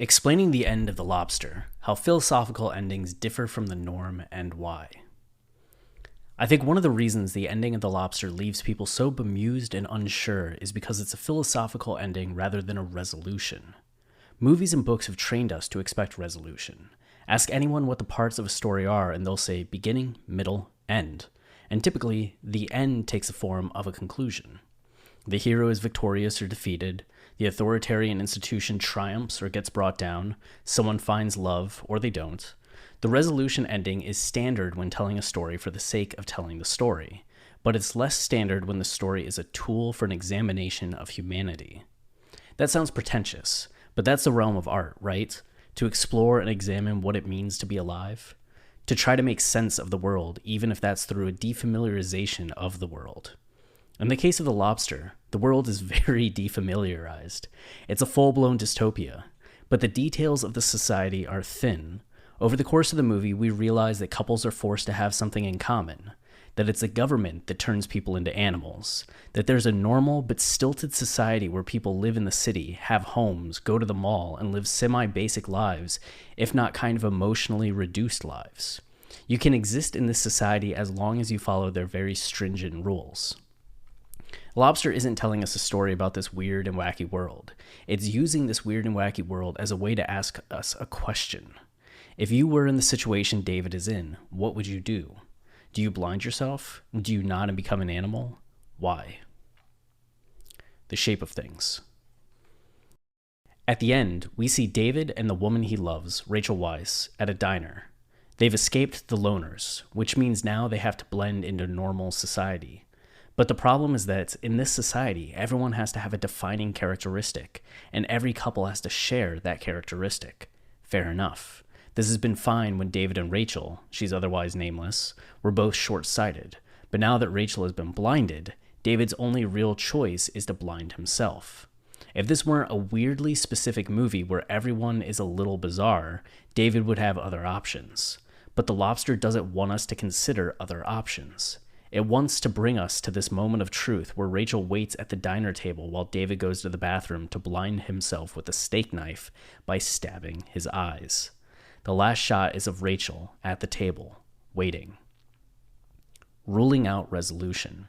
Explaining the end of The Lobster, how philosophical endings differ from the norm and why. I think one of the reasons the ending of The Lobster leaves people so bemused and unsure is because it's a philosophical ending rather than a resolution. Movies and books have trained us to expect resolution. Ask anyone what the parts of a story are and they'll say beginning, middle, end. And typically, the end takes the form of a conclusion. The hero is victorious or defeated, the authoritarian institution triumphs or gets brought down, someone finds love or they don't. The resolution ending is standard when telling a story for the sake of telling the story, but it's less standard when the story is a tool for an examination of humanity. That sounds pretentious, but that's the realm of art, right? To explore and examine what it means to be alive. To try to make sense of the world, even if that's through a defamiliarization of the world. In the case of The Lobster, the world is very defamiliarized. It's a full-blown dystopia, but the details of the society are thin. Over the course of the movie, we realize that couples are forced to have something in common, that it's a government that turns people into animals, that there's a normal but stilted society where people live in the city, have homes, go to the mall, and live semi-basic lives, if not kind of emotionally reduced lives. You can exist in this society as long as you follow their very stringent rules. Lobster isn't telling us a story about this weird and wacky world. It's using this weird and wacky world as a way to ask us a question. If you were in the situation David is in, what would you do? Do you blind yourself? Do you nod and become an animal? Why? The shape of things. At the end, we see David and the woman he loves, Rachel Weisz, at a diner. They've escaped the loners, which means now they have to blend into normal society. But the problem is that in this society, everyone has to have a defining characteristic, and every couple has to share that characteristic. Fair enough. This has been fine when David and Rachel, she's otherwise nameless, were both short-sighted. But now that Rachel has been blinded, David's only real choice is to blind himself. If this weren't a weirdly specific movie where everyone is a little bizarre, David would have other options. But The Lobster doesn't want us to consider other options. It wants to bring us to this moment of truth where Rachel waits at the diner table while David goes to the bathroom to blind himself with a steak knife by stabbing his eyes. The last shot is of Rachel at the table, waiting. Ruling out resolution.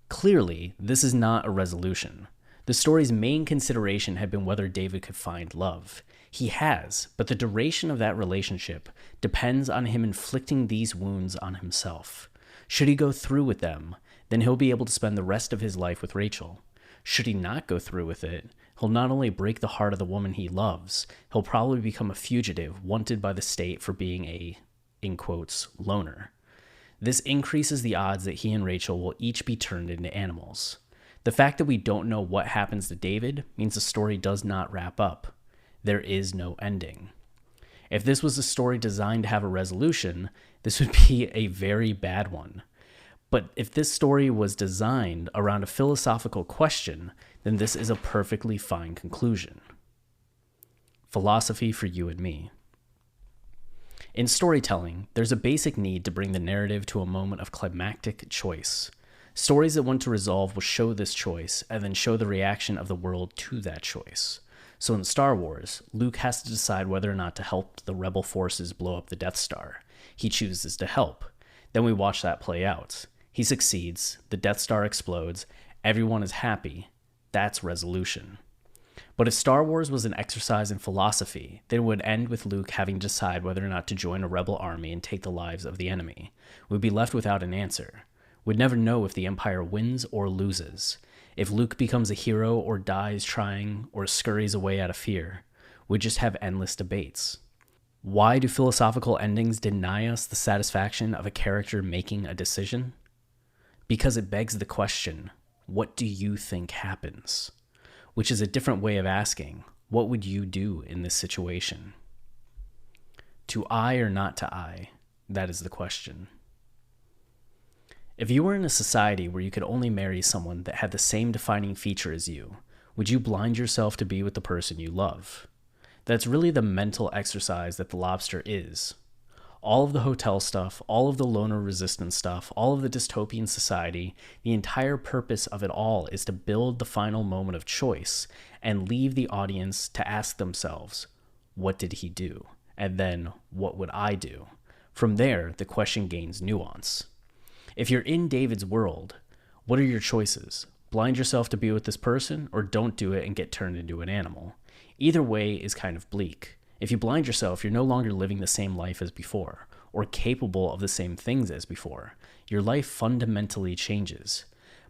Clearly, this is not a resolution. The story's main consideration had been whether David could find love. He has, but the duration of that relationship depends on him inflicting these wounds on himself. Should he go through with them, then he'll be able to spend the rest of his life with Rachel. Should he not go through with it, he'll not only break the heart of the woman he loves, he'll probably become a fugitive wanted by the state for being a, in quotes, loner. This increases the odds that he and Rachel will each be turned into animals. The fact that we don't know what happens to David means the story does not wrap up. There is no ending. If this was a story designed to have a resolution, this would be a very bad one. But if this story was designed around a philosophical question, then this is a perfectly fine conclusion. Philosophy for you and me. In storytelling, there's a basic need to bring the narrative to a moment of climactic choice. Stories that want to resolve will show this choice and then show the reaction of the world to that choice. So in Star Wars, Luke has to decide whether or not to help the rebel forces blow up the Death Star. He chooses to help. Then we watch that play out. He succeeds, the Death Star explodes, everyone is happy. That's resolution. But if Star Wars was an exercise in philosophy, then it would end with Luke having to decide whether or not to join a rebel army and take the lives of the enemy. We'd be left without an answer. We'd never know if the Empire wins or loses. If Luke becomes a hero or dies trying or scurries away out of fear, we just have endless debates. Why do philosophical endings deny us the satisfaction of a character making a decision? Because it begs the question, what do you think happens? Which is a different way of asking, what would you do in this situation? To I or not to I? That is the question. If you were in a society where you could only marry someone that had the same defining feature as you, would you blind yourself to be with the person you love? That's really the mental exercise that The Lobster is. All of the hotel stuff, all of the loner resistance stuff, all of the dystopian society, the entire purpose of it all is to build the final moment of choice and leave the audience to ask themselves, what did he do? And then, what would I do? From there, the question gains nuance. If you're in David's world, what are your choices? Blind yourself to be with this person, or don't do it and get turned into an animal? Either way is kind of bleak. If you blind yourself, you're no longer living the same life as before, or capable of the same things as before. Your life fundamentally changes.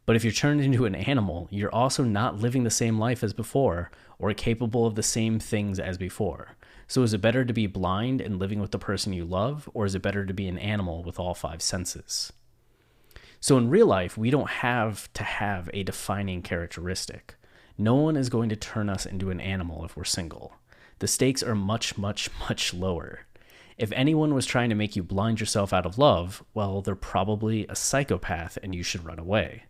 But if you're turned into an animal, you're also not living the same life as before, or capable of the same things as before. So is it better to be blind and living with the person you love, or is it better to be an animal with all 5 senses? So in real life, we don't have to have a defining characteristic. No one is going to turn us into an animal if we're single. The stakes are much, much, much lower. If anyone was trying to make you blind yourself out of love, well, they're probably a psychopath and you should run away.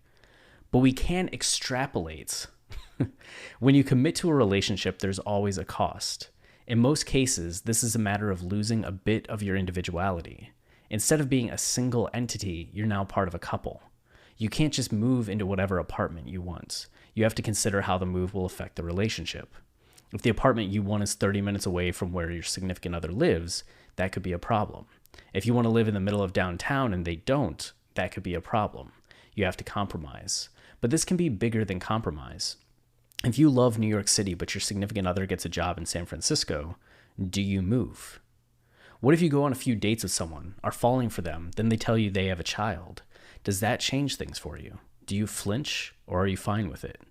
But we can extrapolate. When you commit to a relationship, there's always a cost. In most cases, this is a matter of losing a bit of your individuality. Instead of being a single entity, you're now part of a couple. You can't just move into whatever apartment you want. You have to consider how the move will affect the relationship. If the apartment you want is 30 minutes away from where your significant other lives, that could be a problem. If you want to live in the middle of downtown and they don't, that could be a problem. You have to compromise. But this can be bigger than compromise. If you love New York City, but your significant other gets a job in San Francisco, do you move? What if you go on a few dates with someone, are falling for them, then they tell you they have a child? Does that change things for you? Do you flinch, or are you fine with it?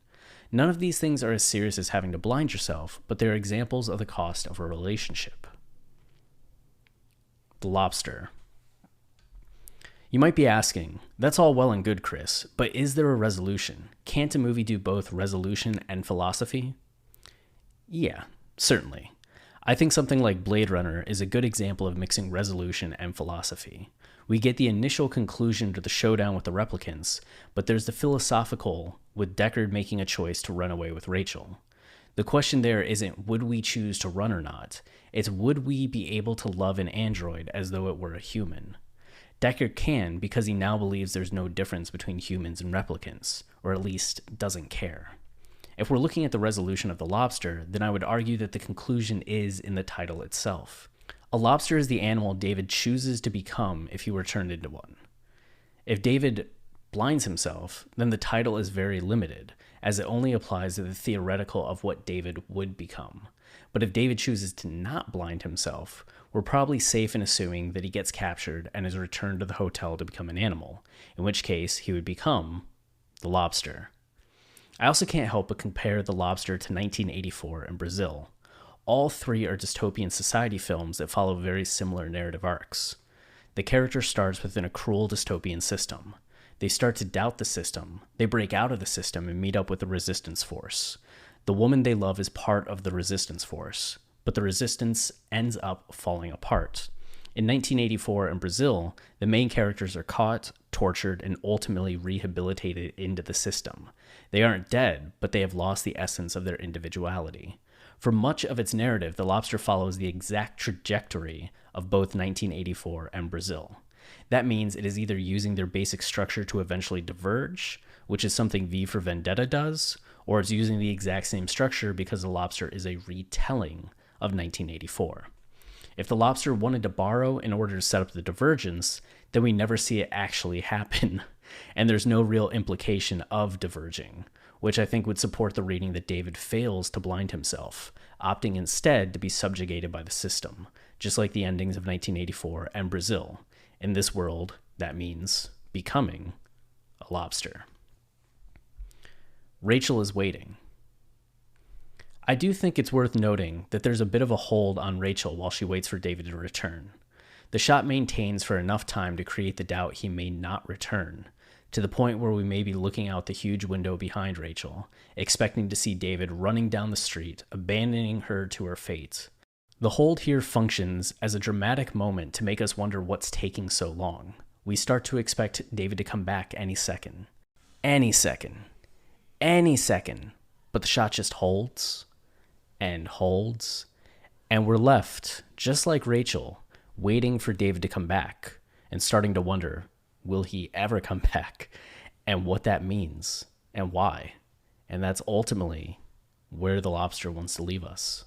None of these things are as serious as having to blind yourself, but they're examples of the cost of a relationship. The Lobster. You might be asking, that's all well and good, Chris, but is there a resolution? Can't a movie do both resolution and philosophy? Yeah, certainly. I think something like Blade Runner is a good example of mixing resolution and philosophy. We get the initial conclusion to the showdown with the replicants, but there's the philosophical with Deckard making a choice to run away with Rachel. The question there isn't would we choose to run or not, it's would we be able to love an android as though it were a human. Deckard can because he now believes there's no difference between humans and replicants, or at least doesn't care. If we're looking at the resolution of the lobster, then I would argue that the conclusion is in the title itself. A lobster is the animal David chooses to become if he were turned into one. If David blinds himself, then the title is very limited, as it only applies to the theoretical of what David would become. But if David chooses to not blind himself, we're probably safe in assuming that he gets captured and is returned to the hotel to become an animal, in which case he would become the lobster. I also can't help but compare The Lobster to 1984 and Brazil. All 3 are dystopian society films that follow very similar narrative arcs. The character starts within a cruel dystopian system. They start to doubt the system. They break out of the system and meet up with the resistance force. The woman they love is part of the resistance force, but the resistance ends up falling apart. In 1984 in Brazil, the main characters are caught, tortured, and ultimately rehabilitated into the system. They aren't dead, but they have lost the essence of their individuality. For much of its narrative, The Lobster follows the exact trajectory of both 1984 and Brazil. That means it is either using their basic structure to eventually diverge, which is something V for Vendetta does, or it's using the exact same structure because The Lobster is a retelling of 1984. If The Lobster wanted to borrow in order to set up the divergence, then we never see it actually happen, and there's no real implication of diverging, which I think would support the reading that David fails to blind himself, opting instead to be subjugated by the system, just like the endings of 1984 and Brazil. In this world, that means becoming a lobster. Rachel is waiting. I do think it's worth noting that there's a bit of a hold on Rachel while she waits for David to return. The shot maintains for enough time to create the doubt he may not return, to the point where we may be looking out the huge window behind Rachel, expecting to see David running down the street, abandoning her to her fate. The hold here functions as a dramatic moment to make us wonder what's taking so long. We start to expect David to come back any second. Any second. Any second. But the shot just holds and holds, and we're left, just like Rachel, waiting for David to come back and starting to wonder, will he ever come back, and what that means and why. And that's ultimately where the lobster wants to leave us.